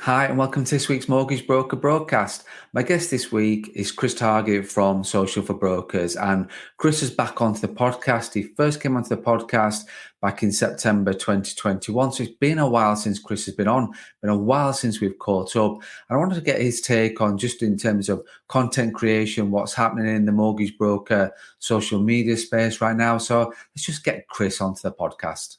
Hi, and welcome to this week's Mortgage Broker broadcast. My guest this week is Chris Targett from Social for Brokers, and Chris is back onto the podcast. He first came onto the podcast back in September 2021, so it's been a while since Chris has been on, been a while since we've caught up, and I wanted to get his take on just in terms of content creation, what's happening in the mortgage broker social media space right now. So let's just get Chris onto the podcast.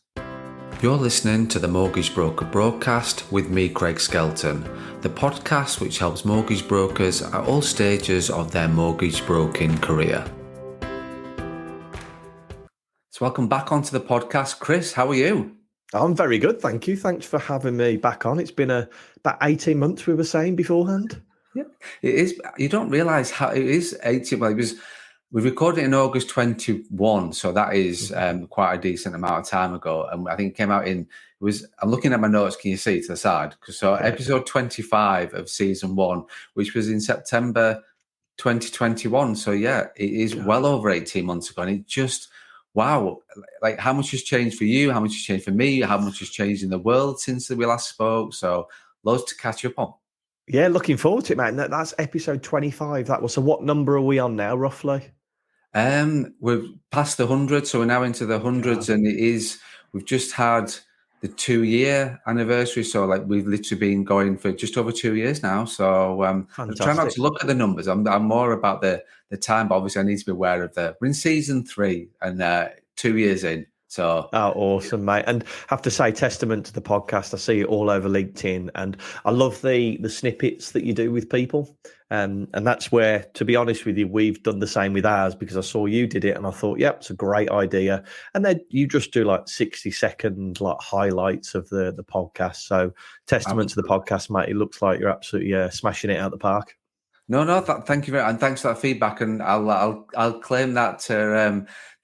You're listening to the Mortgage Broker broadcast with me, Craig Skelton, the podcast which helps mortgage brokers at all stages of their mortgage broking career. So welcome back onto the podcast. Chris, how are you? I'm very good, thank you. Thanks for having me back on. It's been about 18 months, we were saying beforehand. Yeah, it is. You don't realise how it is 18. Well, we recorded it in August 21, so that is quite a decent amount of time ago. And I think it came out I'm looking at my notes, can you see to the side? So episode 25 of season 1, which was in September 2021. So yeah, it is well over 18 months ago. And it just, wow, like how much has changed for you? How much has changed for me? How much has changed in the world since we last spoke? So loads to catch up on. Yeah, looking forward to it, man. That's episode 25. So what number are we on now, roughly? We're past the 100, so we're now into the hundreds, and we've just had the 2-year anniversary. So like we've literally been going for just over 2 years now. So I'm trying not to look at the numbers. I'm more about the time, but obviously I need to be aware of we're in season 3 and 2 years in. So awesome, mate. And have to say, testament to the podcast. I see it all over LinkedIn, and I love the snippets that you do with people. And that's where, to be honest with you, we've done the same with ours, because I saw you did it and I thought, yep, it's a great idea. And then you just do like 60-second like highlights of the podcast. So testament to the podcast, mate. It looks like you're absolutely smashing it out the park. No, thank you very much, and thanks for that feedback. And I'll claim that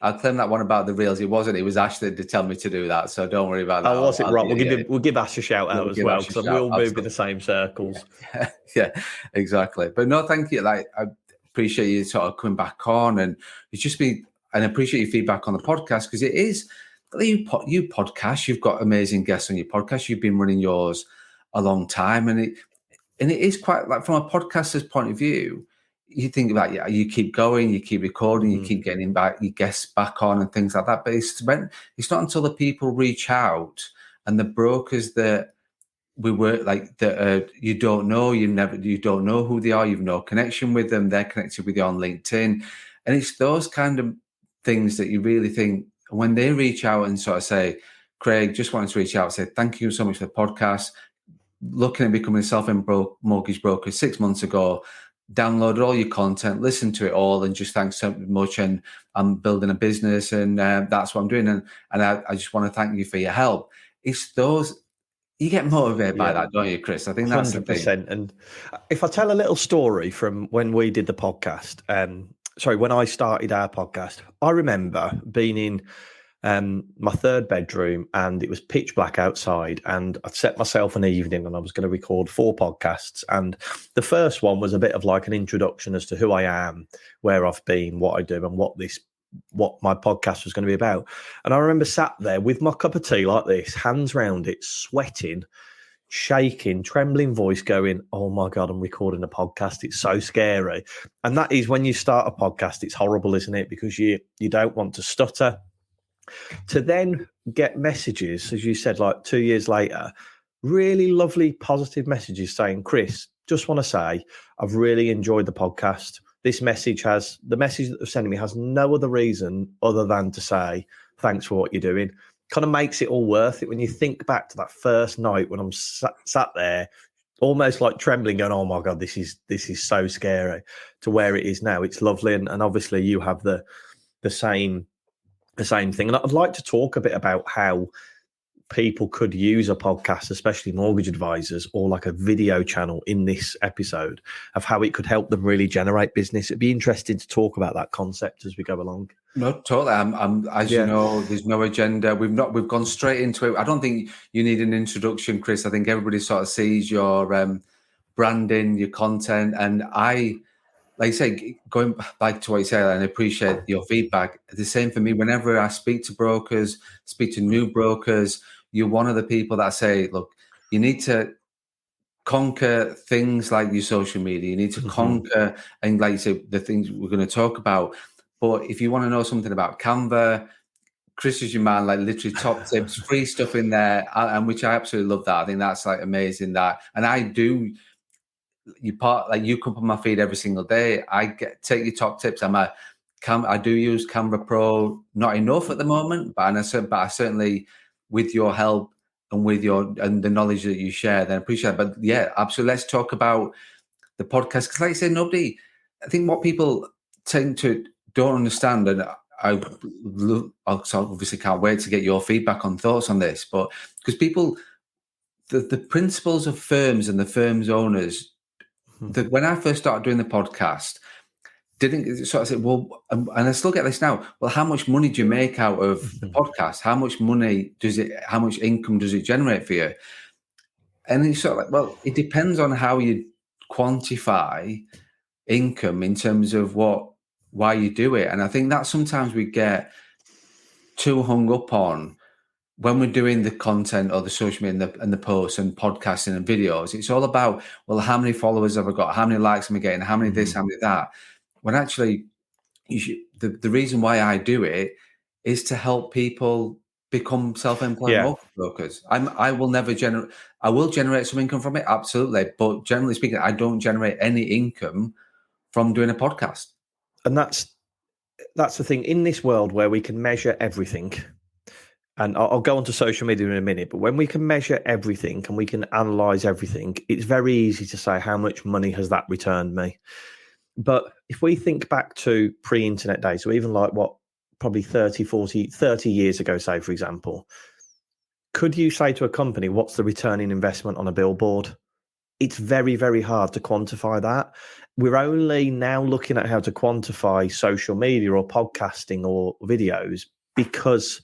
I'll claim that one about the reels. It wasn't. It was Ash that did tell me to do that, so don't worry about that. Oh, was it right? We'll give Ash a shout out as well, because we all move in the same circles. Yeah, exactly. But no, thank you. Like, I appreciate you sort of coming back on, and and appreciate your feedback on the podcast, because it is you podcast. You've got amazing guests on your podcast. You've been running yours a long time, and it is quite like, from a podcaster's point of view, you think about, you keep going, you keep recording, you keep getting your guests back on and things like that. But it's not until the people reach out and the brokers that we work you don't know, you don't know who they are, you've no connection with them, they're connected with you on LinkedIn. And it's those kind of things that you really think, when they reach out and sort of say, Craig, just wanted to reach out and say, thank you so much for the podcast. Looking at becoming a self-employed mortgage broker 6 months ago, downloaded all your content, listened to it all, and just thanks so much. And I'm building a business, and that's what I'm doing. And I just want to thank you for your help. It's those, you get motivated by that, don't you, Chris? I think that's 100%. The thing. And if I tell a little story from when we did the podcast, when I started our podcast, I remember being in my third bedroom, and it was pitch black outside, and I'd set myself an evening and I was going to record 4 podcasts. And the first one was a bit of like an introduction as to who I am, where I've been, what I do, and what my podcast was going to be about. And I remember sat there with my cup of tea like this, hands round it, sweating, shaking, trembling voice, going, oh my God, I'm recording a podcast. It's so scary. And that is, when you start a podcast, it's horrible, isn't it? Because you don't want to stutter. To then get messages, as you said, like 2 years later, really lovely, positive messages saying, Chris, just want to say, I've really enjoyed the podcast. The message that they're sending me has no other reason other than to say, thanks for what you're doing. Kind of makes it all worth it when you think back to that first night when I'm sat there, almost like trembling, going, oh my God, this is so scary, to where it is now. It's lovely. And obviously you have the same thing. And I'd like to talk a bit about how people could use a podcast, especially mortgage advisors, or like a video channel in this episode, of how it could help them really generate business. It'd be interesting to talk about that concept as we go along. No, totally. You know, there's no agenda. We've gone straight into it. I don't think you need an introduction, Chris. I think everybody sort of sees your branding, your content, and like I say, going back to what you said, and I appreciate your feedback. The same for me. Whenever I speak to brokers, speak to new brokers, you're one of the people that say, look, you need to conquer things like your social media. You need to conquer, and like you say, the things we're going to talk about. But if you want to know something about Canva, Chris is your man, like literally top tips, free stuff in there, and which I absolutely love that. I think that's like amazing that, and I do. You come on my feed every single day. Take your top tips. I do use Canva Pro, not enough at the moment, but I certainly, with your help and and the knowledge that you share, then I appreciate it. But yeah, absolutely. Let's talk about the podcast, because like I said, I think what people tend to don't understand, and I obviously can't wait to get your feedback on thoughts on this, but because the principles of firms and the firms owners, that when I first started doing the podcast, didn't sort of say, well, and I still get this now. Well, how much money do you make out of the podcast? How much income does it generate for you? And it's sort of like, well, it depends on how you quantify income in terms of why you do it. And I think that sometimes we get too hung up on when we're doing the content or the social media and the posts and podcasting and videos. It's all about, well, how many followers have I got? How many likes am I getting? How many this, how many that? When actually, the reason why I do it is to help people become self-employed mortgage brokers. I will generate some income from it, absolutely. But generally speaking, I don't generate any income from doing a podcast. And that's the thing in this world where we can measure everything. And I'll go on to social media in a minute, but when we can measure everything and we can analyze everything, it's very easy to say how much money has that returned me. But if we think back to pre-internet days, so even like probably 30 years ago, say, for example, could you say to a company, what's the return in investment on a billboard? It's very, very hard to quantify that. We're only now looking at how to quantify social media or podcasting or videos because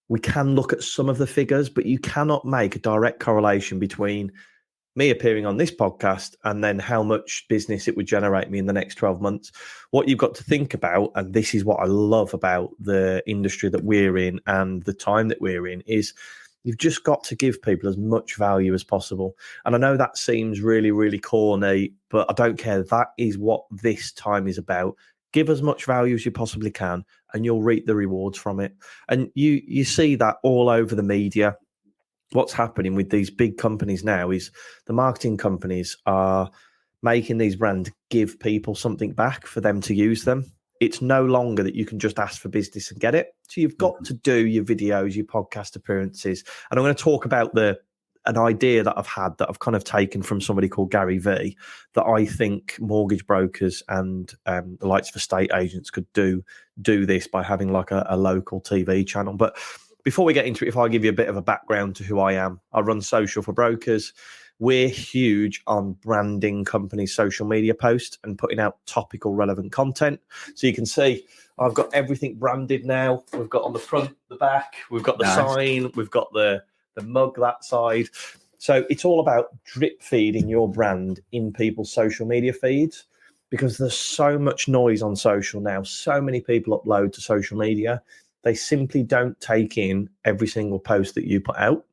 we can look at some of the figures, but you cannot make a direct correlation between me appearing on this podcast and then how much business it would generate me in the next 12 months. What you've got to think about, and this is what I love about the industry that we're in and the time that we're in, is you've just got to give people as much value as possible. And I know that seems really, really corny, but I don't care. That is what this time is about. Give as much value as you possibly can, and you'll reap the rewards from it. And you see that all over the media. What's happening with these big companies now is the marketing companies are making these brands give people something back for them to use them. It's no longer that you can just ask for business and get it. So you've got to do your videos, your podcast appearances. And I'm going to talk about an idea that I've had that I've kind of taken from somebody called Gary V, that I think mortgage brokers and the likes of estate agents could do this by having like a local TV channel. But before we get into it, if I give you a bit of a background to who I am, I run Social for Brokers. We're huge on branding companies' social media posts and putting out topical relevant content. So you can see I've got everything branded now. We've got on the front, the back, we've got the sign, we've got the mug that side. So it's all about drip feeding your brand in people's social media feeds, because there's so much noise on social now. So many people upload to social media. They simply don't take in every single post that you put out.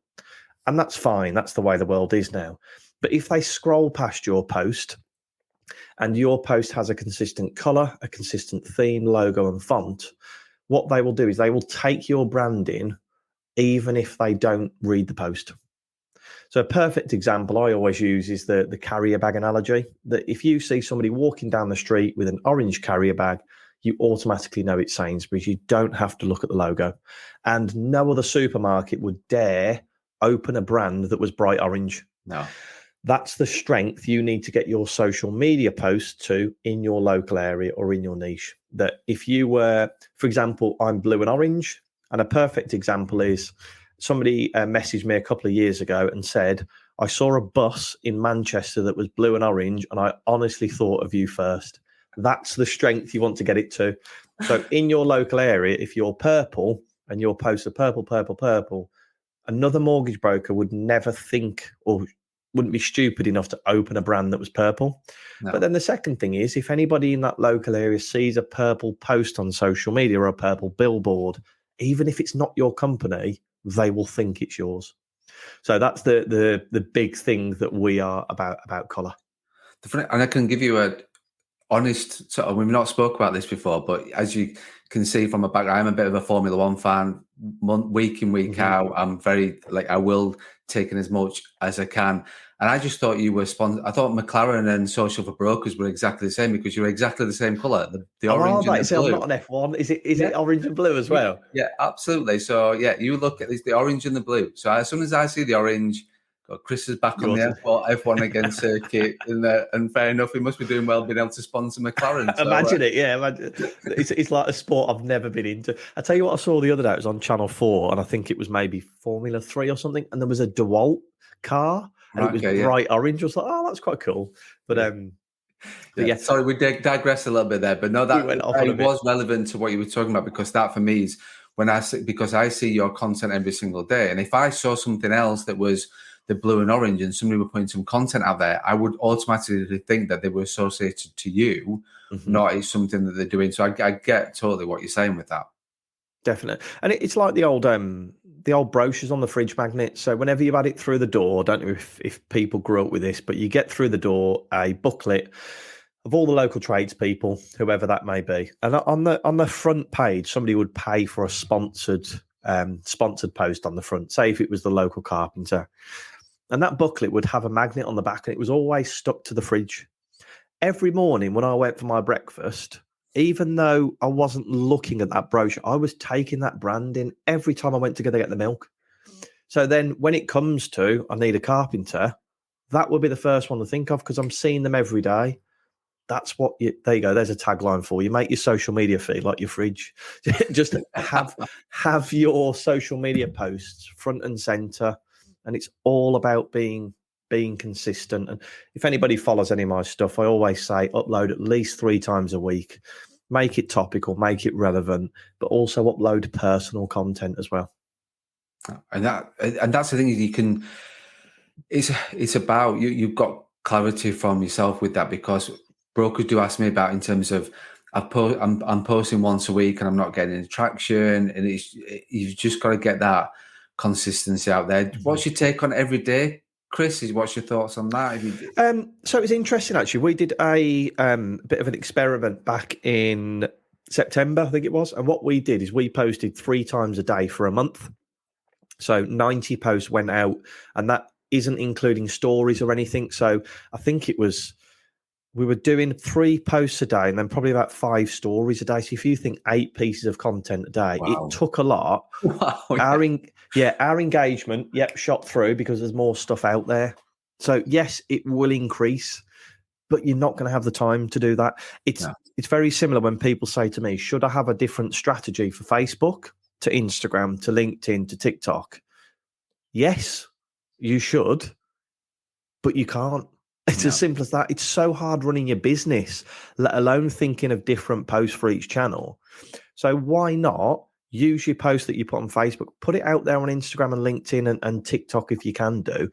And that's fine. That's the way the world is now. But if they scroll past your post and your post has a consistent color, a consistent theme, logo, and font, what they will do is they will take your branding even if they don't read the post. So a perfect example I always use is the carrier bag analogy, that if you see somebody walking down the street with an orange carrier bag, you automatically know it's Sainsbury's. You don't have to look at the logo. And no other supermarket would dare open a brand that was bright orange. No. That's the strength you need to get your social media posts to in your local area or in your niche. That if you were, for example, I'm blue and orange, and a perfect example is somebody messaged me a couple of years ago and said, I saw a bus in Manchester that was blue and orange, and I honestly thought of you first. That's the strength you want to get it to. So in your local area, if you're purple and your posts are purple, another mortgage broker would never think or wouldn't be stupid enough to open a brand that was purple. No. But then the second thing is, if anybody in that local area sees a purple post on social media or a purple billboard, even if it's not your company, they will think it's yours. So that's the big thing that we are about colour. And I can give you a honest sort of, we've not spoke about this before, but as you can see from my background, I'm a bit of a Formula One fan. Week in, week out, I'm very I will take in as much as I can. And I just thought you were sponsored. I thought McLaren and Social for Brokers were exactly the same, because you're exactly the same colour, the orange and the blue. I'm not an F1. Is it orange and blue as well? Yeah, absolutely. So yeah, you look at this, the orange and the blue. So as soon as I see the orange, Chris is back on the F1 again circuit, and fair enough, he must be doing well being able to sponsor McLaren. So, imagine it, yeah. It's like a sport I've never been into. I tell you what, I saw the other day. It was on Channel 4, and I think it was maybe Formula 3 or something. And there was a DeWalt car, and it was bright orange. I was like, oh, that's quite cool. But yeah. Sorry, we digressed a little bit there, but no, that it was relevant to what you were talking about, because that for me is because I see your content every single day, and if I saw something else that was the blue and orange and somebody were putting some content out there, I would automatically think that they were associated to you, not as something that they're doing. So I get totally what you're saying with that. Definitely. And it's like the old brochures on the fridge magnet. So whenever you've had it through the door, I don't know if people grew up with this, but you get through the door a booklet of all the local tradespeople, whoever that may be. And on the front page, somebody would pay for a sponsored post on the front, say if it was the local carpenter. And that booklet would have a magnet on the back, and it was always stuck to the fridge. Every morning when I went for my breakfast, even though I wasn't looking at that brochure, I was taking that brand in every time I went to go get the milk. So then when it comes to, I need a carpenter, that would be the first one to think of, because I'm seeing them every day. That's what there you go. There's a tagline for you. Make your social media feed like your fridge. Just have your social media posts front and center. And it's all about being consistent. And if anybody follows any of my stuff, I always say upload at least 3 times a week. Make it topical, make it relevant, but also upload personal content as well. And that's the thing, is you can. It's about you've got clarity from yourself with that, because brokers do ask me about, in terms of I'm posting once a week and I'm not getting any traction, and you've just got to get that consistency out there. What's your take on every day, Chris? What's your thoughts on that? So it's interesting, actually. We did a bit of an experiment back in September, I think it was. And what we did is we posted 3 times a day for a month. So 90 posts went out, and that isn't including stories or anything. So I think we were doing 3 posts a day and then probably about 5 stories a day. So if you think 8 pieces of content a day, It took a lot. Wow, Our engagement, shot through, because there's more stuff out there. So yes, it will increase, but you're not going to have the time to do that. It's very similar when people say to me, should I have a different strategy for Facebook, to Instagram, to LinkedIn, to TikTok? Yes, you should, but you can't. It's as simple as that. It's so hard running your business, let alone thinking of different posts for each channel. So why not use your post that you put on Facebook, put it out there on Instagram and LinkedIn and TikTok if you can do.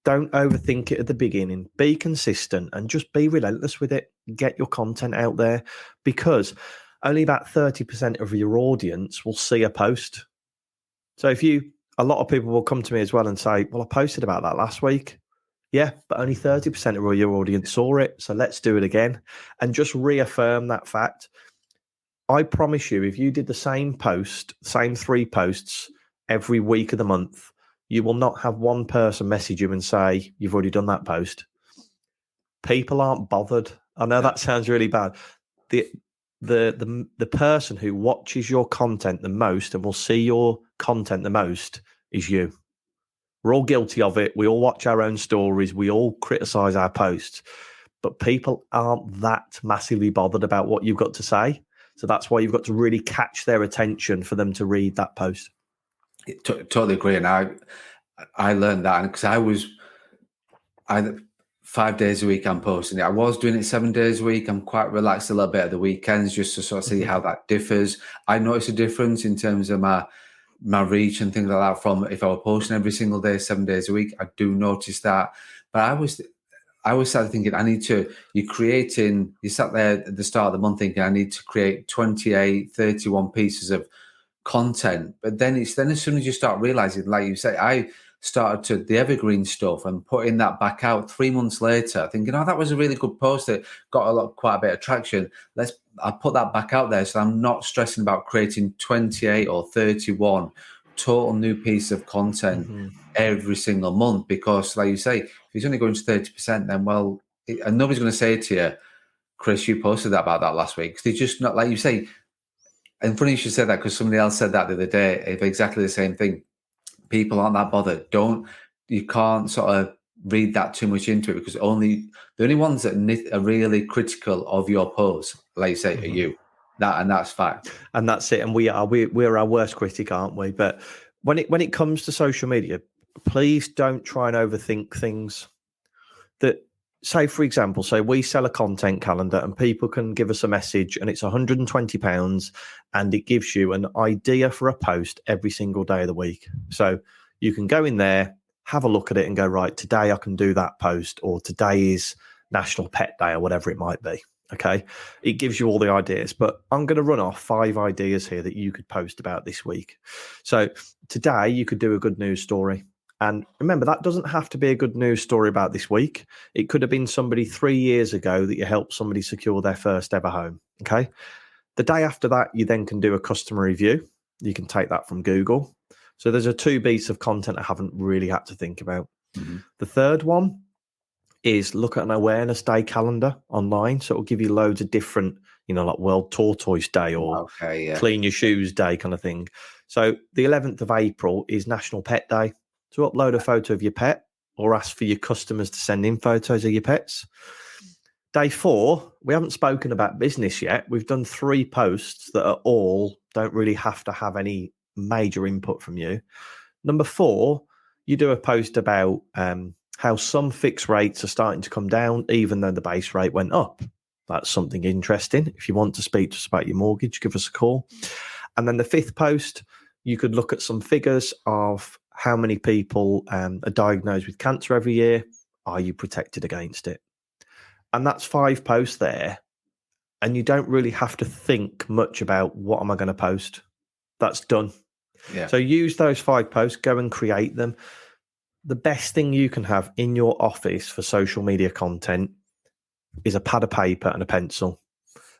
Don't overthink it at the beginning. Be consistent and just be relentless with it. Get your content out there, because only about 30% of your audience will see a post. So a lot of people will come to me as well and say, well, I posted about that last week. Yeah, but only 30% of your audience saw it. So let's do it again, and just reaffirm that fact. I promise you, if you did the same 3 posts every week of the month, you will not have one person message you and say, you've already done that post. People aren't bothered. I know that sounds really bad. The person who watches your content the most and will see your content the most is you. We're all guilty of it. We all watch our own stories. We all criticize our posts, but people aren't that massively bothered about what you've got to say. So that's why you've got to really catch their attention for them to read that post. Totally agree. And I learned that because I 5 days a week I'm posting it. I was doing it 7 days a week. I'm quite relaxed a little bit at the weekends just to sort of see how that differs. I noticed a difference in terms of my reach and things like that from if I were posting every single day, 7 days a week. I do notice that. But I was started thinking, you sat there at the start of the month thinking I need to create 28, 31 pieces of content. But then as soon as you start realizing, like you say, started to the evergreen stuff and putting that back out 3 months later, thinking, oh, that was a really good post. It got quite a bit of traction. I'll put that back out there so I'm not stressing about creating 28 or 31 total new piece of content every single month, because like you say, if he's only going to 30%, then and nobody's going to say to you, Chris, you posted about that last week. They're just not, like you say. And funny you should say that, because somebody else said that the other day, exactly the same thing. People aren't that bothered. You can't sort of read that too much into it, because the only ones that are really critical of your posts, like you say, are you. And that's fact. And that's it. And we're our worst critic, aren't we? But when it comes to social media, please don't try and overthink things. That, say, for example, we sell a content calendar and people can give us a message and it's £120 and it gives you an idea for a post every single day of the week. So you can go in there, have a look at it and go, right, today I can do that post, or today is National Pet Day, or whatever it might be. Okay. It gives you all the ideas, but I'm going to run off 5 ideas here that you could post about this week. So today you could do a good news story. And remember, that doesn't have to be a good news story about this week. It could have been somebody 3 years ago that you helped somebody secure their first ever home. Okay. The day after that, you then can do a customer review. You can take that from Google. So there's 2 bits of content I haven't really had to think about. The third one is look at an awareness day calendar online. So it'll give you loads of different, like World Tortoise Day or Clean Your Shoes Day kind of thing. So the 11th of April is National Pet Day. So upload a photo of your pet, or ask for your customers to send in photos of your pets. Day 4, we haven't spoken about business yet. We've done 3 posts that don't really have to have any major input from you. Number 4, you do a post about how some fixed rates are starting to come down, even though the base rate went up. That's something interesting. If you want to speak to us about your mortgage, give us a call. And then the 5th post, you could look at some figures of how many people are diagnosed with cancer every year. Are you protected against it? And that's 5 posts there. And you don't really have to think much about what am I going to post. That's done. Yeah. So use those 5 posts, go and create them. The best thing you can have in your office for social media content is a pad of paper and a pencil.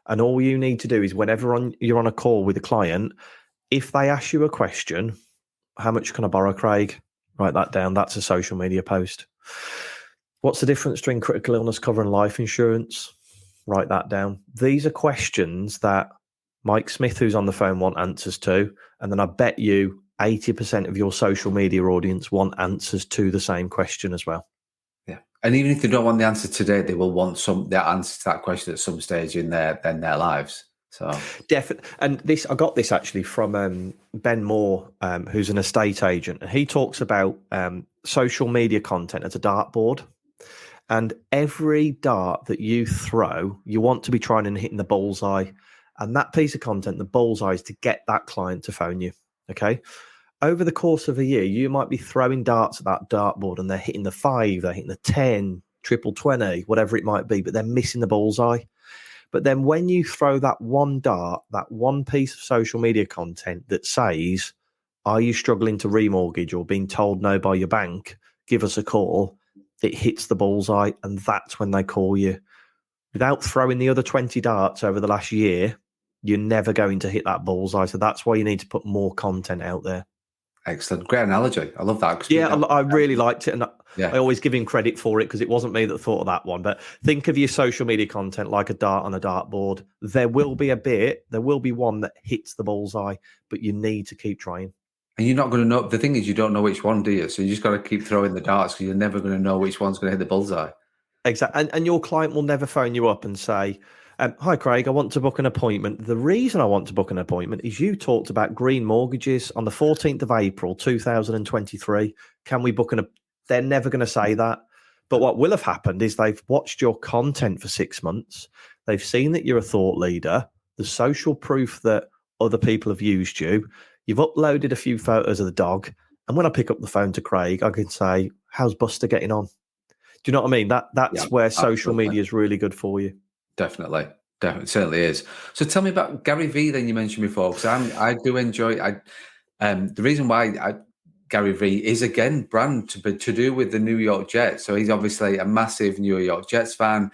And all you need to do is whenever you're on a call with a client, if they ask you a question, how much can I borrow, Craig? Write that down. That's a social media post. What's the difference between critical illness cover and life insurance? Write that down. These are questions that Mike Smith, who's on the phone, want answers to. And then I bet you 80% of your social media audience want answers to the same question as well. Yeah. And even if they don't want the answer today, they will want their answer to that question at some stage in their lives. So definitely. And I got this actually from Ben Moore, who's an estate agent, and he talks about social media content as a dartboard. And every dart that you throw, you want to be trying and hitting the bullseye. And that piece of content, the bullseye, is to get that client to phone you. Okay. Over the course of a year, you might be throwing darts at that dartboard and they're hitting the 5, they're hitting the 10, triple 20, whatever it might be, but they're missing the bullseye. But then when you throw that one dart, that one piece of social media content that says, are you struggling to remortgage or being told no by your bank? Give us a call. It hits the bullseye, and that's when they call you. Without throwing the other 20 darts over the last year, you're never going to hit that bullseye. So that's why you need to put more content out there. Excellent. Great analogy. I love that. Yeah, I really liked it. And I always give him credit for it because it wasn't me that thought of that one. But think of your social media content like a dart on a dartboard. There will be one that hits the bullseye, but you need to keep trying. And you're not going to know. The thing is, you don't know which one, do you? So you just got to keep throwing the darts because you're never going to know which one's going to hit the bullseye. Exactly. And your client will never phone you up and say, hi, Craig, I want to book an appointment. The reason I want to book an appointment is you talked about green mortgages on the 14th of April, 2023. Can we book They're never going to say that. But what will have happened is they've watched your content for 6 months. They've seen that you're a thought leader, the social proof that other people have used you. You've uploaded a few photos of the dog. And when I pick up the phone to Craig, I can say, how's Buster getting on? Do you know what I mean? That's where social media is really good for you. Definitely. It certainly is. So tell me about Gary Vee then you mentioned before, because I do enjoy the reason why Gary Vee is again brand to do with the New York Jets. So he's obviously a massive New York Jets fan.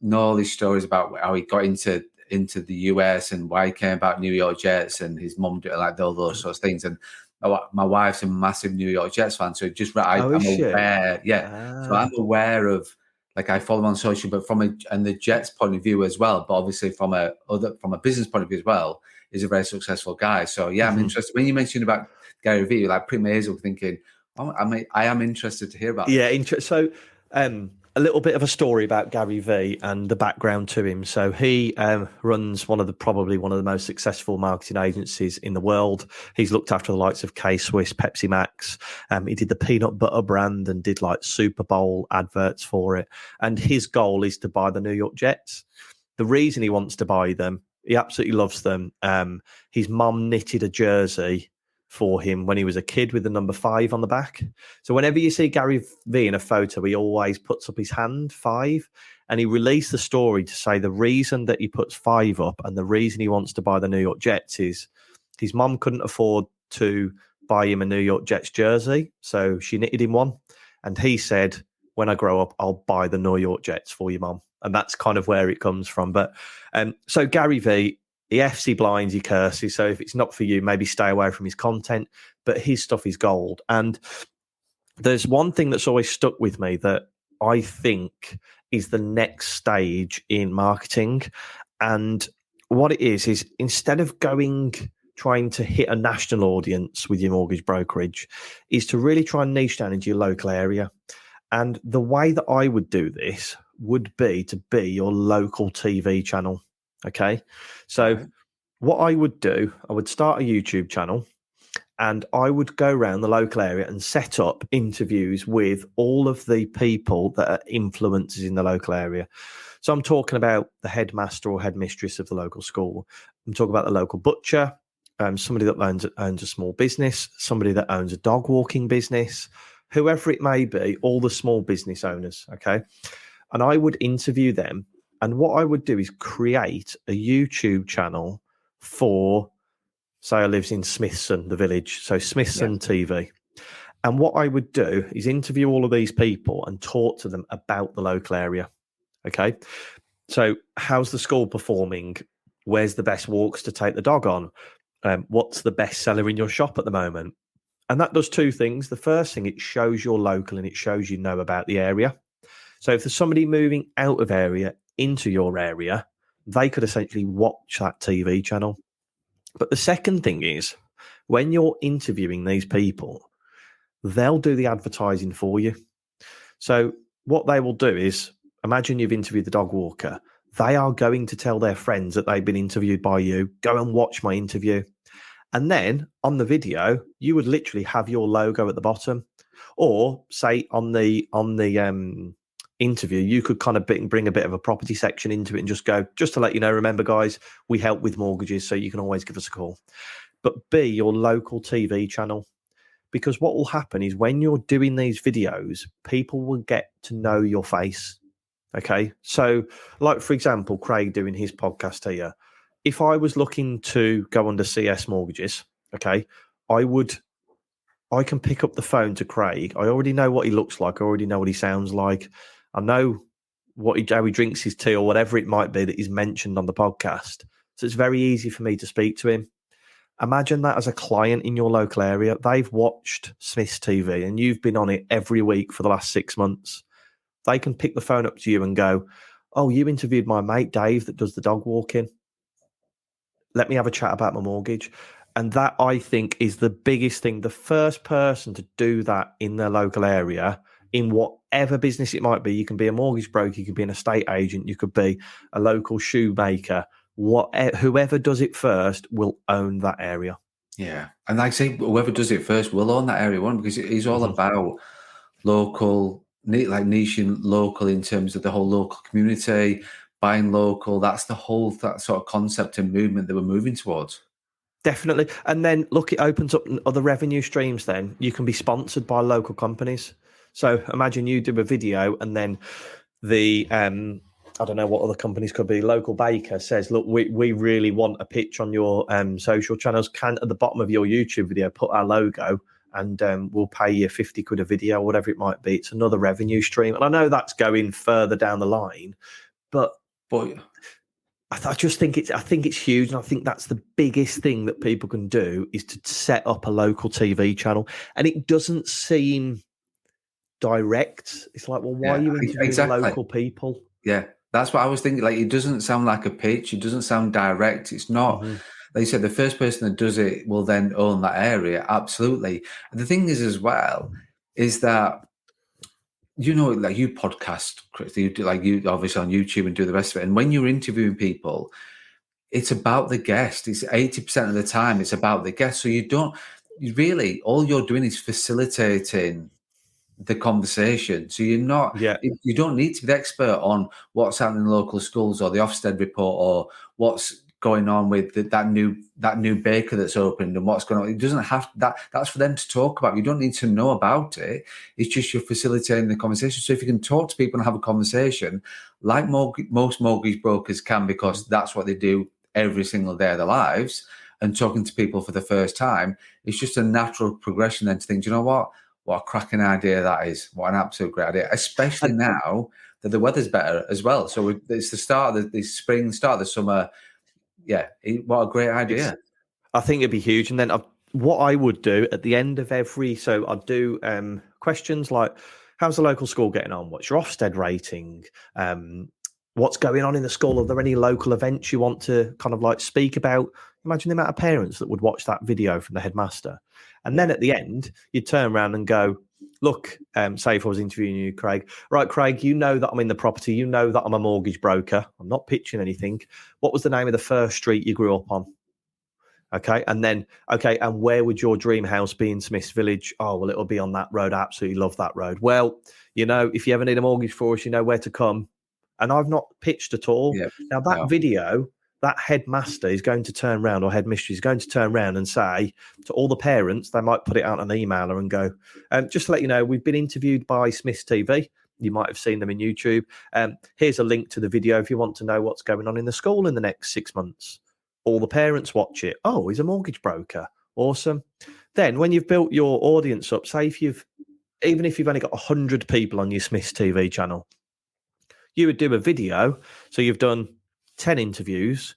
Know all these stories about how he got into the US and why he came about New York Jets, and his mum did like all those sorts of things. And my wife's a massive New York Jets fan, so I'm aware. Yeah, so I'm aware of, like, I follow him on social, but and the Jets point of view as well. But obviously from a business point of view as well, he's a very successful guy. So yeah, I'm interested when you mentioned about Gary Vee, like pretty amazing, thinking, I am interested to hear about. Yeah, so a little bit of a story about Gary Vee and the background to him. So he runs probably one of the most successful marketing agencies in the world. He's looked after the likes of K-Swiss, Pepsi Max. He did the peanut butter brand and did like Super Bowl adverts for it. And his goal is to buy the New York Jets. The reason he wants to buy them, he absolutely loves them. His mum knitted a jersey for him when he was a kid with the number 5 on the back. So whenever you see Gary Vee in a photo, he always puts up his hand 5, and he released the story to say the reason that he puts 5 up and the reason he wants to buy the New York Jets is his mum couldn't afford to buy him a New York Jets jersey, so she knitted him one, and he said, when I grow up, I'll buy the New York Jets for you, Mum. And that's kind of where it comes from. But so Gary Vee, he FC blinds, he curses. So if it's not for you, maybe stay away from his content. But his stuff is gold. And there's one thing that's always stuck with me that I think is the next stage in marketing. And what it is instead of trying to hit a national audience with your mortgage brokerage, is to really try and niche down into your local area. And the way that I would do this would be to be your local TV channel. Okay. So what I would do, I would start a YouTube channel and I would go around the local area and set up interviews with all of the people that are influencers in the local area. So I'm talking about the headmaster or headmistress of the local school. I'm talking about the local butcher, somebody that owns a small business, somebody that owns a dog walking business, whoever it may be, all the small business owners. Okay. And I would interview them. And what I would do is create a YouTube channel for, say, I lives in Smithson, the village. So Smithson TV. And what I would do is interview all of these people and talk to them about the local area. Okay. So how's the school performing? Where's the best walks to take the dog on? What's the best seller in your shop at the moment? And that does 2 things. The first thing, it shows you're local and it shows you know about the area. So if there's somebody moving out of area into your area, they could essentially watch that TV channel. But the second thing is, when you're interviewing these people, they'll do the advertising for you. So what they will do is, imagine you've interviewed the dog walker. They are going to tell their friends that they've been interviewed by you. Go and watch my interview. And then on the video, you would literally have your logo at the bottom, or say on the interview, you could kind of bring a bit of a property section into it and just go, just to let you know, remember guys, we help with mortgages, so you can always give us a call. But be your local TV channel, because what will happen is when you're doing these videos, people will get to know your face. Okay. So like, for example, Craig doing his podcast here, if I was looking to go under CS mortgages, okay, I can pick up the phone to Craig. I already know what he looks like. I already know what he sounds like. I know how he drinks his tea or whatever it might be that he's mentioned on the podcast. So it's very easy for me to speak to him. Imagine that as a client in your local area. They've watched Smith's TV and you've been on it every week for the last 6 months. They can pick the phone up to you and go, oh, you interviewed my mate Dave that does the dog walking. Let me have a chat about my mortgage. And that, I think, is the biggest thing. The first person to do that in their local area, in whatever business it might be. You can be a mortgage broker, you could be an estate agent, you could be a local shoemaker. Whoever does it first will own that area. Yeah. And like I say, whoever does it first will own that area, because it's all about local, like niching local in terms of the whole local community, buying local. That's the whole that sort of concept and movement that we're moving towards. Definitely. And then look, it opens up other revenue streams. Then you can be sponsored by local companies. So imagine you do a video and then the, I don't know what other companies could be, local baker says, look, we really want a pitch on your social channels. Can at the bottom of your YouTube video put our logo and we'll pay you 50 quid a video, whatever it might be. It's another revenue stream. And I know that's going further down the line, but I just think it's huge. And I think that's the biggest thing that people can do is to set up a local TV channel. And it doesn't seem direct. It's like, well, why are you interviewing local people? Yeah, that's what I was thinking. Like, it doesn't sound like a pitch. It doesn't sound direct. It's not. Like you said, the first person that does it will then own that area. Absolutely. And the thing is, as well, is that, you know, like you podcast, Chris, you do, like you obviously on YouTube and do the rest of it. And when you're interviewing people, it's about the guest. It's 80% of the time it's about the guest. So all you're doing is facilitating the conversation. So you don't need to be the expert on what's happening in local schools or the Ofsted report or what's going on with that new baker that's opened and what's going on. It doesn't have that's for them to talk about. You don't need to know about it. It's just you're facilitating the conversation. So if you can talk to people and have a conversation, like most mortgage brokers can, because that's what they do every single day of their lives, and talking to people for the first time, it's just a natural progression then to think, do you know what a cracking idea that is. What an absolute great idea, especially now that the weather's better as well. So it's the start of the spring, start of the summer. Yeah, what a great idea. I think it'd be huge. And then what I would do at the end of so I'd do questions like, how's the local school getting on? What's your Ofsted rating? What's going on in the school? Are there any local events you want to kind of like speak about? Imagine the amount of parents that would watch that video from the headmaster. And then at the end, you'd turn around and go, look, say if I was interviewing you, Craig. Right, Craig, you know that I'm in the property. You know that I'm a mortgage broker. I'm not pitching anything. What was the name of the first street you grew up on? Okay. And then, and where would your dream house be in Smiths Village? Oh, well, it'll be on that road. I absolutely love that road. Well, you know, if you ever need a mortgage for us, you know where to come. And I've not pitched at all. Yeah, now, that video, that headmaster is going to turn around, or headmistress is going to turn around and say to all the parents, they might put it out on an emailer and go, just to let you know, we've been interviewed by Smiths TV. You might have seen them in YouTube. Here's a link to the video if you want to know what's going on in the school in the next 6 months. All the parents watch it. Oh, he's a mortgage broker. Awesome. Then when you've built your audience up, say even if you've only got 100 people on your Smiths TV channel, you would do a video. So you've done 10 interviews.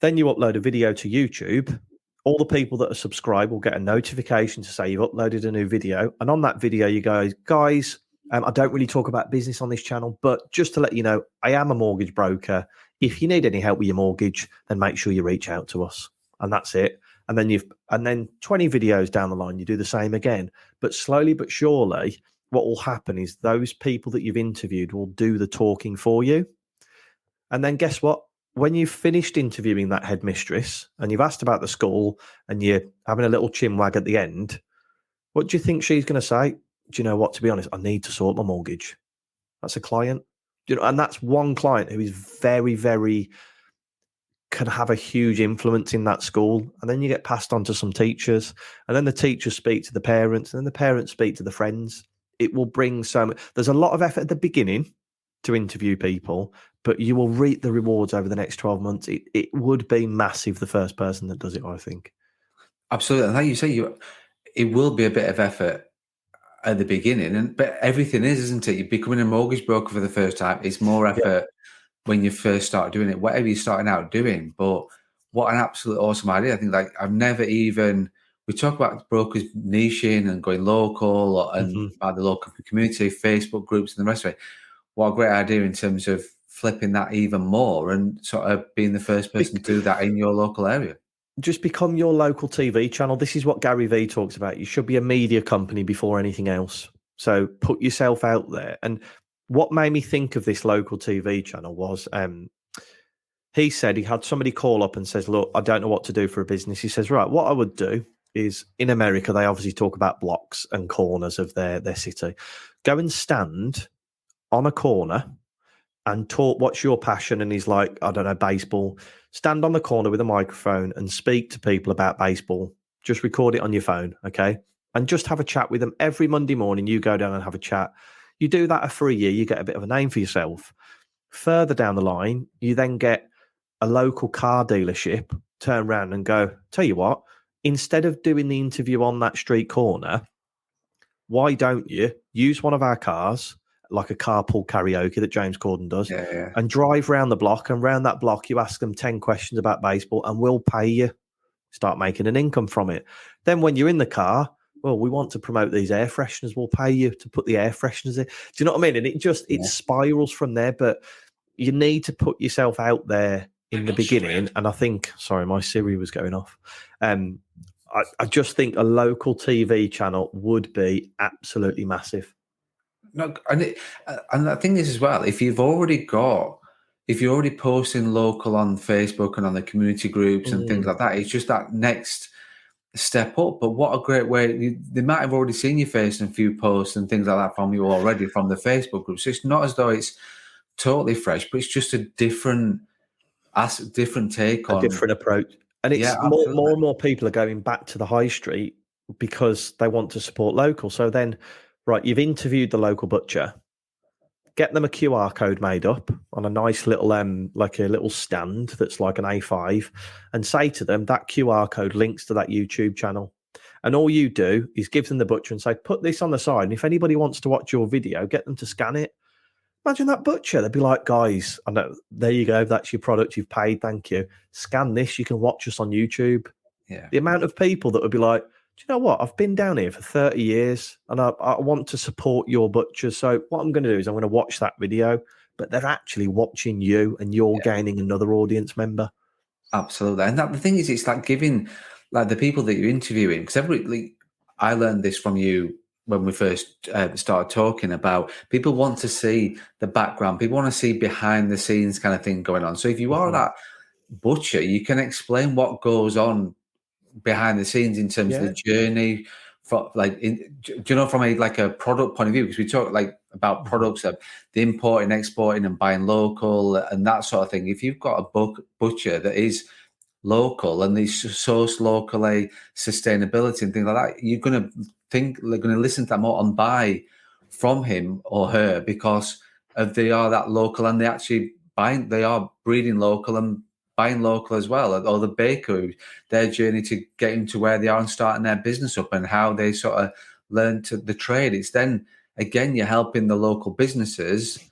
Then you upload a video to YouTube. All the people that are subscribed will get a notification to say you've uploaded a new video. And on that video, you go, guys, I don't really talk about business on this channel, but just to let you know, I am a mortgage broker. If you need any help with your mortgage, then make sure you reach out to us. And that's it. And then 20 videos down the line, you do the same again. But slowly but surely, what will happen is those people that you've interviewed will do the talking for you. And then guess what? When you've finished interviewing that headmistress and you've asked about the school and you're having a little chin wag at the end, what do you think she's going to say? Do you know what? To be honest, I need to sort my mortgage. That's a client. You know, and that's one client who is very, very, can have a huge influence in that school. And then you get passed on to some teachers, and then the teachers speak to the parents, and then the parents speak to the friends. It will bring so much. There's a lot of effort at the beginning to interview people, but you will reap the rewards over the next 12 months. It would be massive, the first person that does it, I think. Absolutely. And like you say, it will be a bit of effort at the beginning, but everything is, isn't it? You're becoming a mortgage broker for the first time. It's more effort when you first start doing it, whatever you're starting out doing. But what an absolute awesome idea. I think, like, I've never even, we talk about brokers niching and going local and about the local community, Facebook groups and the rest of it. What a great idea in terms of flipping that even more and sort of being the first person to do that in your local area. Just become your local TV channel. This is what Gary Vee talks about. You should be a media company before anything else. So put yourself out there. And what made me think of this local TV channel was he said he had somebody call up and says, look, I don't know what to do for a business. He says, right, what I would do is, in America, they obviously talk about blocks and corners of their city. Go and stand on a corner and talk, what's your passion? And he's like, I don't know, baseball. Stand on the corner with a microphone and speak to people about baseball. Just record it on your phone, okay? And just have a chat with them. Every Monday morning, you go down and have a chat. You do that for a year, you get a bit of a name for yourself. Further down the line, you then get a local car dealership, turn around and go, tell you what, instead of doing the interview on that street corner, why don't you use one of our cars, like a carpool karaoke that James Corden does, and drive around the block, and round that block you ask them 10 questions about baseball and we'll pay you. Start making an income from it. Then when you're in the car, well, we want to promote these air fresheners. We'll pay you to put the air fresheners in. Do you know what I mean? And it spirals from there. But you need to put yourself out there in the beginning. And I think, sorry, my Siri was going off. I just think a local TV channel would be absolutely massive. No, and the thing is as well, if you're already posting local on Facebook and on the community groups and things like that, it's just that next step up. But what a great way! They might have already seen your face in a few posts and things like that from you already from the Facebook group. So it's not as though it's totally fresh, but it's just a different take on a different approach. And it's more and more people are going back to the high street because they want to support local. So then, right, you've interviewed the local butcher. Get them a QR code made up on a nice little like a little stand that's like an A5, and say to them that QR code links to that YouTube channel. And all you do is give them the butcher and say, put this on the side. And if anybody wants to watch your video, get them to scan it. Imagine that butcher. They'd be like, guys, I know, there you go. That's your product. You've paid. Thank you. Scan this. You can watch us on YouTube. Yeah. The amount of people that would be like, do you know what? I've been down here for 30 years and I want to support your butcher. So what I'm going to do is I'm going to watch that video, but they're actually watching you and you're gaining another audience member. Absolutely. And the thing is, it's like giving like the people that you're interviewing, because I learned this from you when we first started talking about people want to see the background. People want to see behind the scenes kind of thing going on. So if you are that butcher, you can explain what goes on behind the scenes in terms of the journey, from from a product point of view, because we talk like about products of the importing, exporting, and buying local and that sort of thing. If you've got a butcher that is local and they source locally, sustainability and things like that, you're going to listen to that more and buy from him or her because they are that local and they actually they are breeding local and buying local as well, or the baker, their journey to getting to where they are and starting their business up and how they sort of learn to the trade. It's then, again, you're helping the local businesses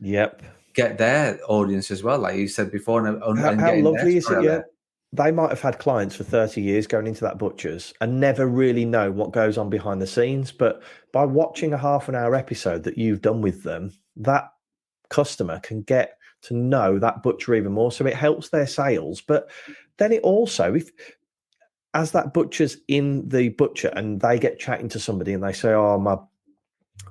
get their audience as well, like you said before. How lovely is it? Yeah. They might have had clients for 30 years going into that butcher's and never really know what goes on behind the scenes. But by watching a half an hour episode that you've done with them, that customer can get to know that butcher even more, so it helps their sales. But then it also, as that butcher's in the butcher and they get chatting to somebody and they say, oh,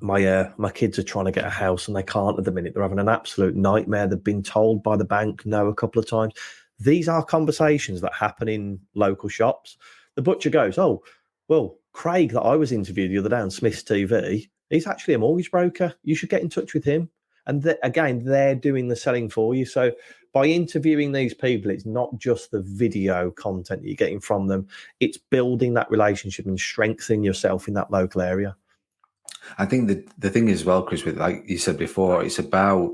my kids are trying to get a house and they can't at the minute, they're having an absolute nightmare, they've been told by the bank no a couple of times. These are conversations that happen in local shops. The butcher goes, oh, well, Craig that I was interviewed the other day on Smith's TV, he's actually a mortgage broker, you should get in touch with him. And again, they're doing the selling for you. So by interviewing these people, it's not just the video content that you're getting from them. It's building that relationship and strengthening yourself in that local area. I think the thing is, well, Chris, with like you said before, it's about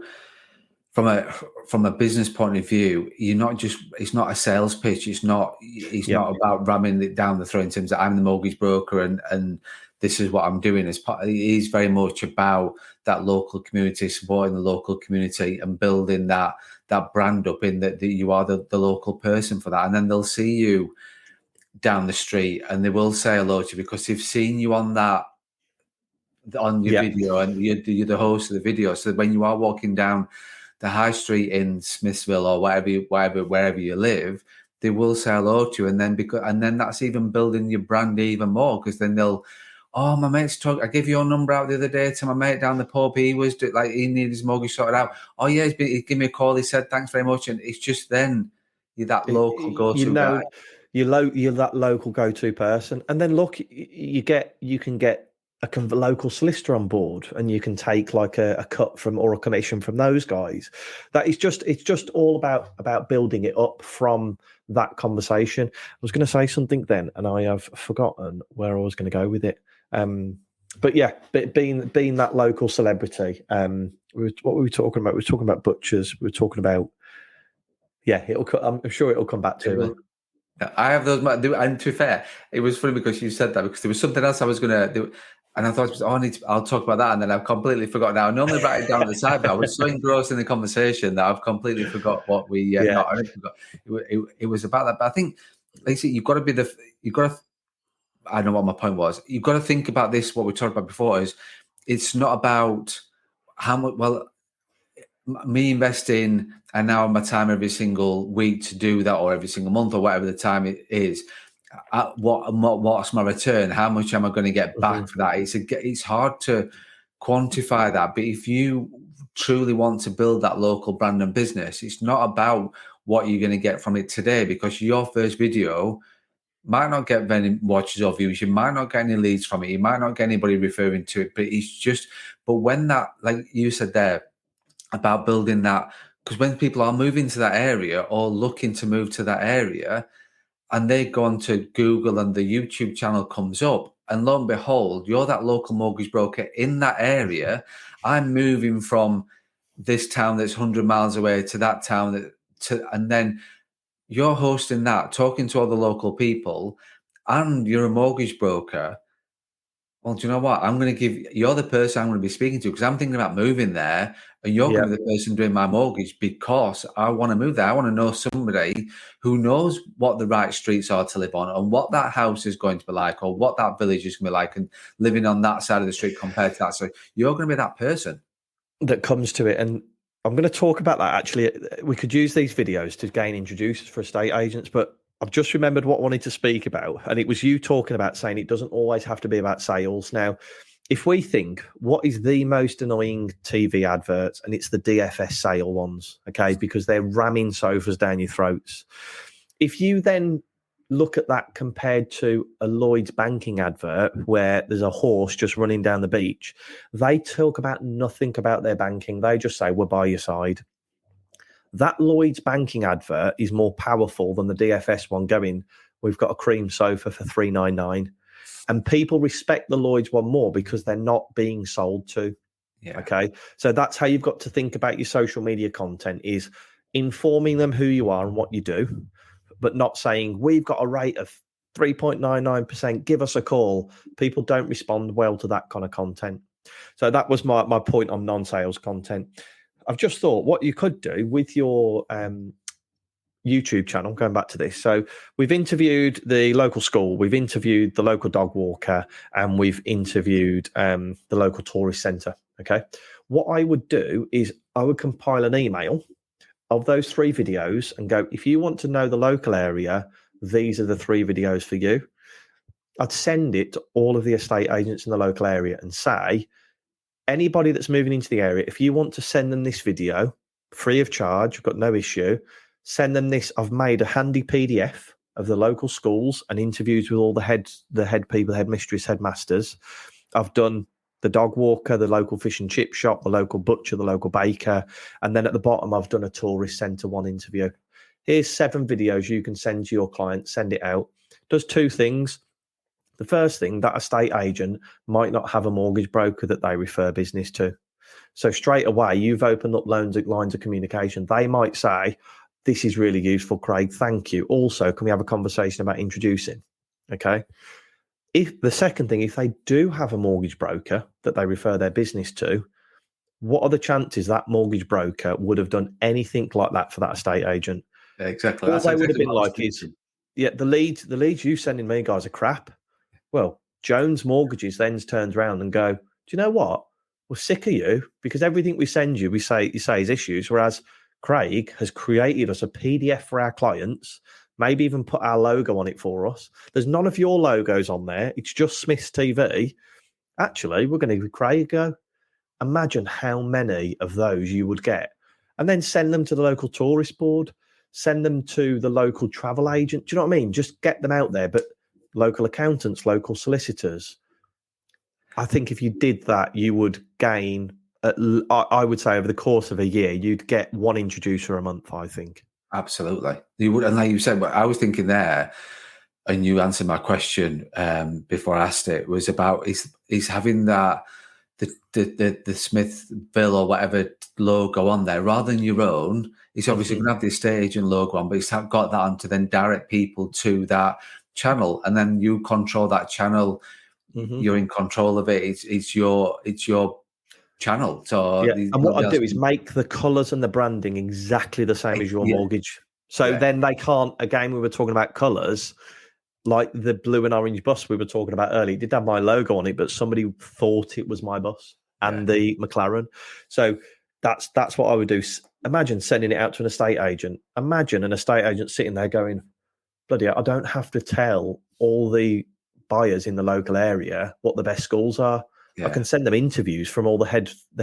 from a business point of view, it's not a sales pitch. It's not about ramming it down the throat in terms of I'm the mortgage broker and this is what I'm doing. It is very much about that local community, supporting the local community and building that brand up in that you are the local person for that. And then they'll see you down the street and they will say hello to you because they've seen you on your video and you're the host of the video. So when you are walking down the high street in Smithsville or wherever you live, they will say hello to you. And then that's even building your brand even more, because then they'll, oh, my mate's talk. I gave your number out the other day to my mate down the pub. He needed his mortgage sorted out. Oh yeah, he gave me a call. He said thanks very much, and it's just then you're that local go-to guy. You're that local go-to person, and then look, you can get a local solicitor on board, and you can take like a cut from or a commission from those guys. It's just all about building it up from that conversation. I was going to say something then, and I have forgotten where I was going to go with it. But yeah, being that local celebrity. What were we talking about? We were talking about butchers. We were talking about, I'm sure it'll come back to me. I have those, and to be fair, it was funny because you said that, because there was something else I was going to do, and I thought, oh, I'll talk about that, and then I've completely forgotten. Now I normally write it down at the side, but I was so engrossed in the conversation that I've completely forgot what we. Yeah. I didn't forgot. It was about that, but I think, basically, you've got to be you've got to. I know what my point was. You've got to think about this. What we talked about before is, it's not about how much. Well, me investing an hour of my time every single week to do that, or every single month, or whatever the time it is, what's my return? How much am I going to get back for that? It's hard to quantify that, but if you truly want to build that local brand and business, it's not about what you're going to get from it today, because your first video might not get many watches or views. You might not get any leads from it. You might not get anybody referring to it, but when that, like you said there, about building that, because when people are moving to that area or looking to move to that area, and they go onto Google and the YouTube channel comes up, and lo and behold, you're that local mortgage broker in that area. I'm moving from this town that's 100 miles away to that town, and then you're hosting that, talking to all the local people, and you're a mortgage broker. Well, do you know what? You're the person I'm going to be speaking to, because I'm thinking about moving there, and you're going to be the person doing my mortgage, because I want to move there. I want to know somebody who knows what the right streets are to live on, and what that house is going to be like, or what that village is going to be like, and living on that side of the street compared to that. So you're going to be that person that comes to it. And I'm going to talk about that. Actually, we could use these videos to gain introducers for estate agents, but I've just remembered what I wanted to speak about. And it was you talking about saying it doesn't always have to be about sales. Now, if we think, what is the most annoying TV adverts? And it's the DFS sale ones, okay? Because they're ramming sofas down your throats. If you then look at that compared to a Lloyd's banking advert where there's a horse just running down the beach, they talk about nothing about their banking. They just say, we're by your side. That Lloyd's banking advert is more powerful than the DFS one going, we've got a cream sofa for $399. And people respect the Lloyd's one more because they're not being sold to. Yeah. Okay. So that's how you've got to think about your social media content, is informing them who you are and what you do, but not saying, we've got a rate of 3.99%, give us a call. People don't respond well to that kind of content. So that was my point on non-sales content. I've just thought what you could do with your YouTube channel, going back to this. So we've interviewed the local school, we've interviewed the local dog walker, and we've interviewed the local tourist centre. Okay. What I would do is I would compile an email of those 3 videos and go, if you want to know the local area, these are the 3 videos for you. I'd send it to all of the estate agents in the local area and say, anybody that's moving into the area, if you want to send them this video free of charge, I've got no issue, send them this. I've made a handy PDF of the local schools and interviews with all the head people, headmistress, headmasters. I've done the dog walker, the local fish and chip shop, the local butcher, the local baker. And then at the bottom, I've done a tourist centre 1 interview. Here's 7 videos you can send to your client, send it out. Does 2 things. The first thing, that estate agent might not have a mortgage broker that they refer business to. So straight away, you've opened up lines of communication. They might say, this is really useful, Craig. Thank you. Also, can we have a conversation about introducing? Okay. If the second thing, if they do have a mortgage broker that they refer their business to, what are the chances that mortgage broker would have done anything like that for that estate agent? Yeah, exactly. All they would have been like is, yeah, the leads you sending me, guys, are crap. Well, Jones Mortgages then turns around and go, do you know what? We're sick of you, because everything we send you, you say is issues, whereas Craig has created us a PDF for our clients, maybe even put our logo on it for us. There's none of your logos on there. It's just Smith's TV. Actually, we're going to give Craig go. Imagine how many of those you would get. And then send them to the local tourist board, send them to the local travel agent. Do you know what I mean? Just get them out there. But local accountants, local solicitors. I think if you did that, you would gain, I would say over the course of a year, you'd get 1 introducer a month, I think. Absolutely. You would. And like you said, what I was thinking there, and you answered my question before I asked it, was about is having that the Smithville or whatever logo on there rather than your own. It's obviously going to have the estate agent logo on, but it's got that on to then direct people to that channel, and then you control that channel. You're in control of it. It's your channel. So and what I do is make the colours and the branding exactly the same as your mortgage. So then they can't. Again, we were talking about colours. Like the blue and orange bus we were talking about earlier, it did have my logo on it, but somebody thought it was my bus and the McLaren. So that's what I would do. Imagine sending it out to an estate agent. Imagine an estate agent sitting there going, bloody hell, I don't have to tell all the buyers in the local area what the best schools are. Yeah. I can send them interviews from all the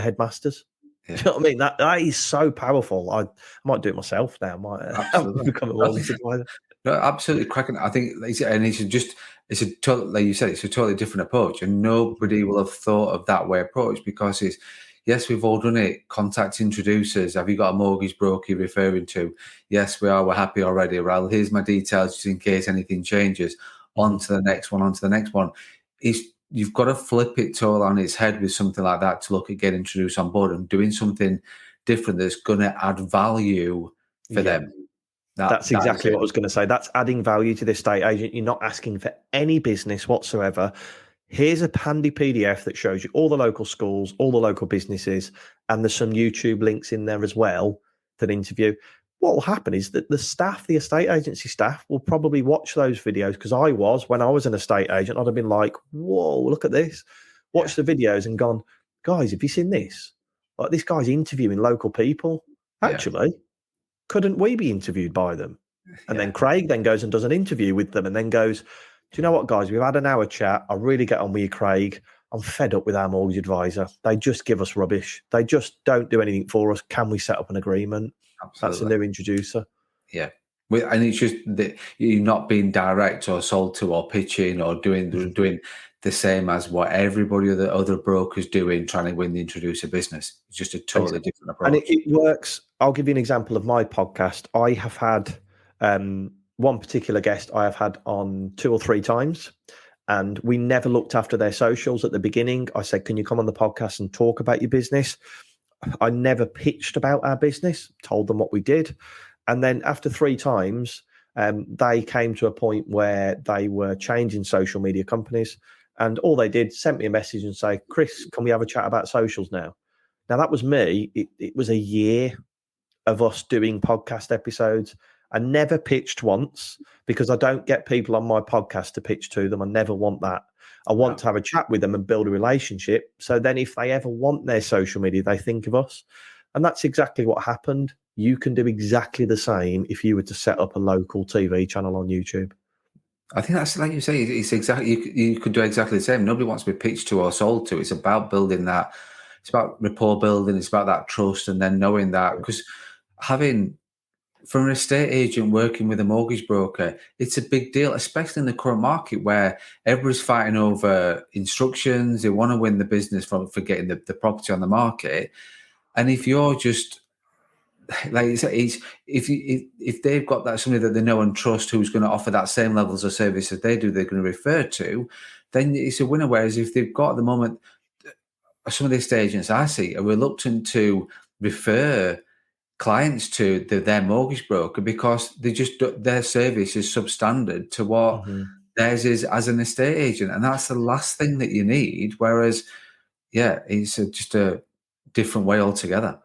headmasters. Yeah. Do you know what I mean? That is so powerful. I might do it myself now. I might become a mortgage advisor. No, absolutely cracking. I think, and it's a totally, like you said, it's a totally different approach, and nobody will have thought of that way approach because it's, yes, we've all done it. Contact introducers. Have you got a mortgage broker you're referring to? Yes, we are. We're happy already. Well, here's my details just in case anything changes. On to the next one. On to the next one. You've got to flip it all on its head with something like that to look at getting introduced on board and doing something different that's going to add value for them. That's exactly what I was going to say. That's adding value to the estate agent. You're not asking for any business whatsoever. Here's a handy PDF that shows you all the local schools, all the local businesses, and there's some YouTube links in there as well to the interview. What will happen is that the staff, the estate agency staff, will probably watch those videos because when I was an estate agent, I'd have been like, whoa, look at this. Watch the videos and gone, guys, have you seen this? Like, this guy's interviewing local people. Actually, couldn't we be interviewed by them? And then Craig then goes and does an interview with them and then goes, do you know what, guys? We've had an hour chat. I really get on with you, Craig. I'm fed up with our mortgage advisor. They just give us rubbish. They just don't do anything for us. Can we set up an agreement? Absolutely. That's a new introducer. Yeah. And it's just that you're not being direct or sold to or pitching or doing the same as what everybody other brokers doing, trying to win the introducer business. It's just a totally different approach. And it works. I'll give you an example of my podcast. I have had one particular guest I have had on 2 or 3 times, and we never looked after their socials at the beginning. I said, can you come on the podcast and talk about your business? I never pitched about our business, told them what we did. And then after 3 times, they came to a point where they were changing social media companies. And all they did, sent me a message and say, Chris, can we have a chat about socials now? Now, that was me. It was a year of us doing podcast episodes. I never pitched once because I don't get people on my podcast to pitch to them. I never want that. I want to have a chat with them and build a relationship. So then if they ever want their social media, they think of us. And that's exactly what happened. You can do exactly the same if you were to set up a local TV channel on YouTube. I think that's, like you say, it's exactly, you could do exactly the same. Nobody wants to be pitched to or sold to. It's about building that. It's about rapport building. It's about that trust, and then knowing that, because from an estate agent working with a mortgage broker, it's a big deal, especially in the current market where everybody's fighting over instructions. They want to win the business for getting the property on the market. And if you're just, like if they've got that somebody that they know and trust who's going to offer that same levels of service as they do, they're going to refer to, then it's a winner. Whereas if they've got at the moment, some of the estate agents I see are reluctant to refer clients to their mortgage broker because their service is substandard to what theirs is as an estate agent, and that's the last thing that you need. Whereas, it's just a different way altogether.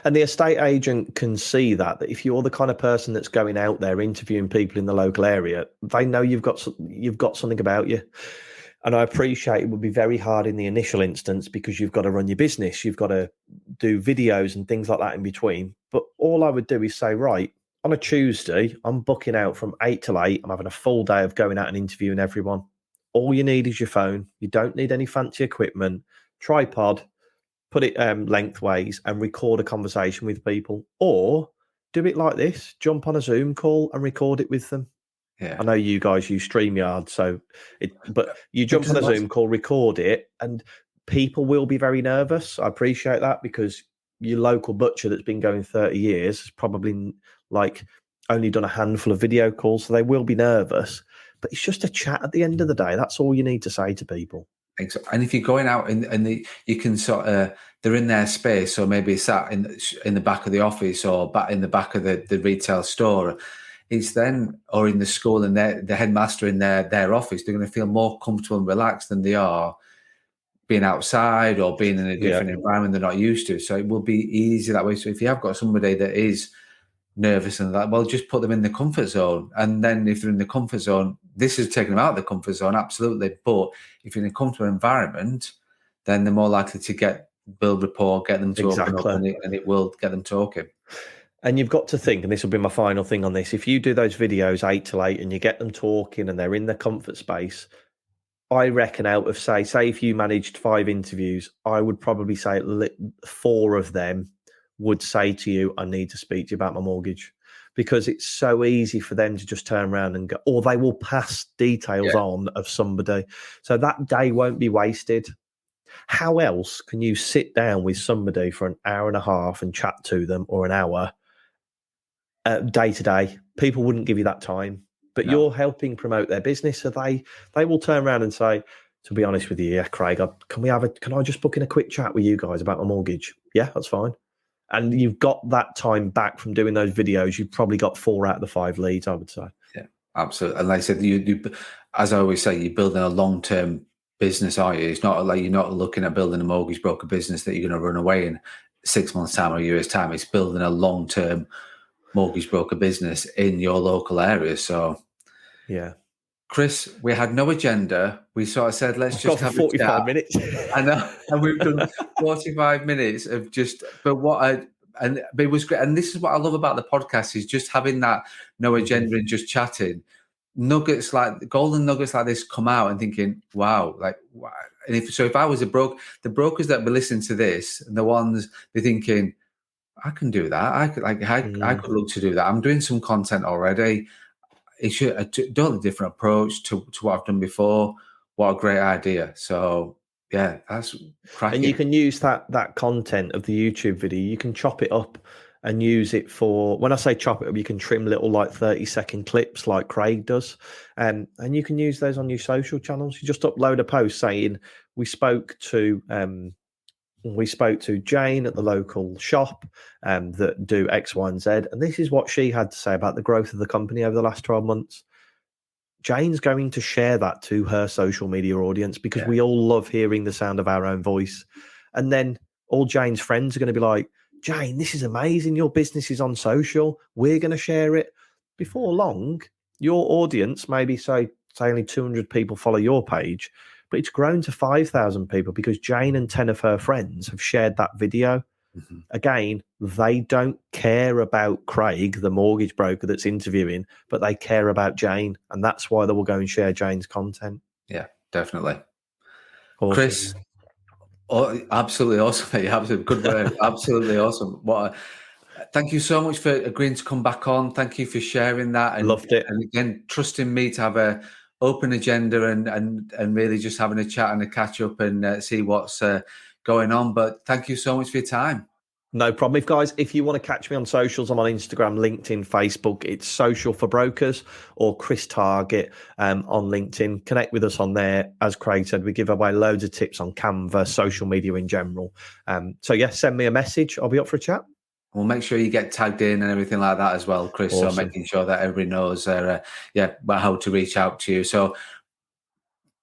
And the estate agent can see that if you're the kind of person that's going out there interviewing people in the local area, they know you've got something about you. And I appreciate it would be very hard in the initial instance because you've got to run your business. You've got to do videos and things like that in between. But all I would do is say, right, on a Tuesday, I'm booking out from 8 till 8. I'm having a full day of going out and interviewing everyone. All you need is your phone. You don't need any fancy equipment, tripod, put it lengthways and record a conversation with people. Or do it like this, jump on a Zoom call and record it with them. Yeah. I know you guys use StreamYard, but you jump on a Zoom call, record it, and people will be very nervous. I appreciate that because your local butcher that's been going 30 years has probably only done a handful of video calls, so they will be nervous. But it's just a chat at the end of the day. That's all you need to say to people. And if you're going out you can sort of, they're in their space, so maybe sat in the back of the office or back in the back of the retail store. It's then, or in the school, and the headmaster in their office, they're going to feel more comfortable and relaxed than they are being outside or being in a different environment they're not used to. So it will be easy that way. So if you have got somebody that is nervous and that, well, just put them in the comfort zone. And then if they're in the comfort zone, this is taking them out of the comfort zone, absolutely. But if you're in a comfortable environment, then they're more likely to build rapport, get them to open up, and it will get them talking. And you've got to think, and this will be my final thing on this, if you do those videos 8 to 8 and you get them talking and they're in the comfort space, I reckon out of, say if you managed 5 interviews, I would probably say 4 of them would say to you, I need to speak to you about my mortgage, because it's so easy for them to just turn around and go, or they will pass details on of somebody. So that day won't be wasted. How else can you sit down with somebody for an hour and a half and chat to them, or an hour day to day? People wouldn't give you that time, but you're helping promote their business. So they will turn around and say, to be honest with you, Craig, can I just book in a quick chat with you guys about my mortgage? Yeah, that's fine. And you've got that time back from doing those videos. You've probably got 4 out of the 5 leads, I would say. Yeah, absolutely. And like I said, you as I always say, you're building a long-term business, aren't you? It's not like you're not looking at building a mortgage broker business that you're going to run away in 6 months' time or a year's time. It's building a long-term mortgage broker business in your local area. So, yeah. Chris, we had no agenda. We sort of said, let's just have 45 minutes. I know, and we've done 45 minutes of just. But it was great, and this is what I love about the podcast, is just having that no agenda and just chatting. Nuggets like golden nuggets like this come out and thinking, wow, like, wow. And if I was the brokers that were listening to this, and the ones they're thinking, I can do that. I could look to do that. I'm doing some content already. It's a totally different approach to what I've done before. What a great idea. So yeah, that's cracking. And you can use that content of the YouTube video, you can chop it up and use it for, when I say chop it up, you can trim little like 30-second clips like Craig does. And you can use those on your social channels. You just upload a post saying, we spoke to Jane at the local shop that do X, Y, and Z. And this is what she had to say about the growth of the company over the last 12 months. Jane's going to share that to her social media audience, because we all love hearing the sound of our own voice. And then all Jane's friends are going to be like, Jane, this is amazing. Your business is on social. We're going to share it. Before long, your audience, maybe say only 200 people follow your page, but it's grown to 5,000 people because Jane and 10 of her friends have shared that video. Mm-hmm. Again, they don't care about Craig, the mortgage broker that's interviewing, but they care about Jane, and that's why they will go and share Jane's content. Yeah, definitely. Awesome. Chris, absolutely awesome. Absolutely good word. Absolutely awesome. Thank you so much for agreeing to come back on. Thank you for sharing that. And loved it. And again, trusting me to have a open agenda and really just having a chat and a catch up and see what's going on. But thank you so much for your time. No problem. If you want to catch me on socials, I'm on Instagram, LinkedIn, Facebook. It's Social for Brokers, or Chris Targett on LinkedIn. Connect with us on there. As Craig said, we give away loads of tips on Canva, social media in general. So send me a message. I'll be up for a chat. We'll make sure you get tagged in and everything like that as well, Chris. Awesome. So making sure that everybody knows how to reach out to you. So,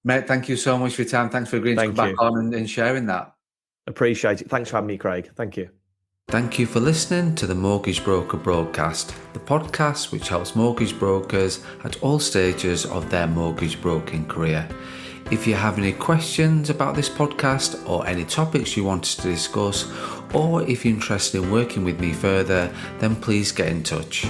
mate, thank you so much for your time. Thanks for agreeing to come back on and sharing that. Appreciate it. Thanks for having me, Craig. Thank you. Thank you for listening to the Mortgage Broker Broadcast, the podcast which helps mortgage brokers at all stages of their mortgage broking career. If you have any questions about this podcast or any topics you want us to discuss, or if you're interested in working with me further, then please get in touch.